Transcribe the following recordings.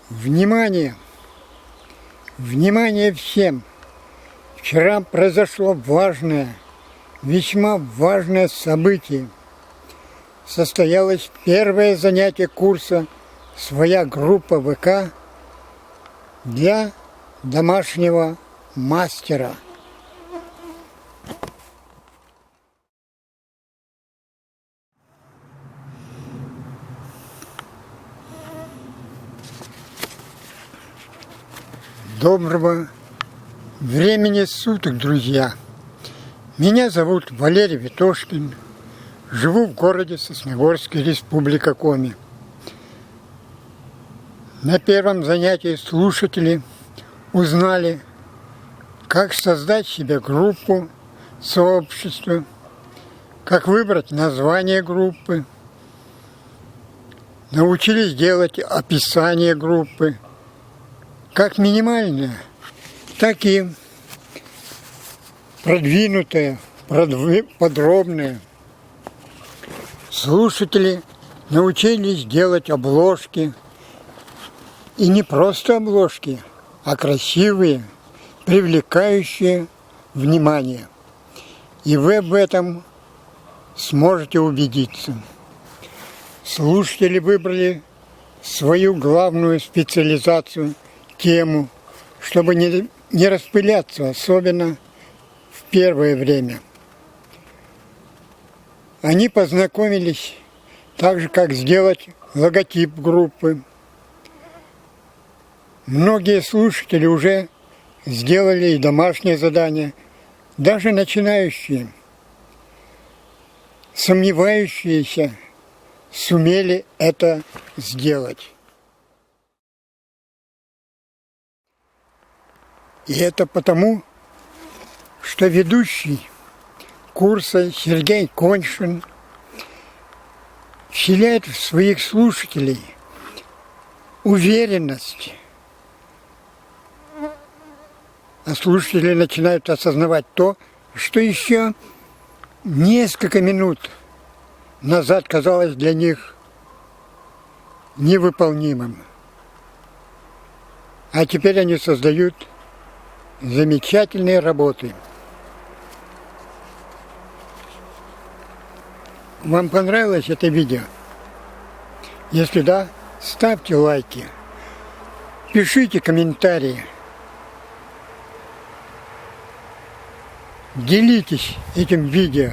Внимание! Внимание всем! Вчера произошло важное, весьма важное событие. Состоялось первое занятие курса «Своя группа ВК» для домашнего мастера. Доброго времени суток, друзья! Меня зовут Валерий Ветошкин. Живу в городе Сосногорске, Республика Коми. На первом занятии слушатели узнали, как создать себе группу, сообщество, как выбрать название группы, научились делать описание группы, как минимальное, так и продвинутое, подробное. Слушатели научились делать обложки, и не просто обложки, а красивые, привлекающие внимание. И вы в этом сможете убедиться. Слушатели выбрали свою главную специализацию, тему, чтобы не распыляться, особенно в первое время. Они познакомились также, как сделать логотип группы. Многие слушатели уже сделали и домашнее задание, даже начинающие, сомневающиеся сумели это сделать. И это потому, что ведущий курса Сергей Коньшин вселяет в своих слушателей уверенность, а слушатели начинают осознавать то, что еще несколько минут назад казалось для них невыполнимым. А теперь они создают замечательные работы. Вам понравилось это видео? Если да, ставьте лайки, пишите комментарии, делитесь этим видео.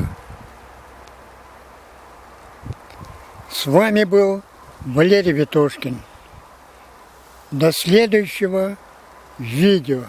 С вами был Валерий Ветошкин. До следующего видео.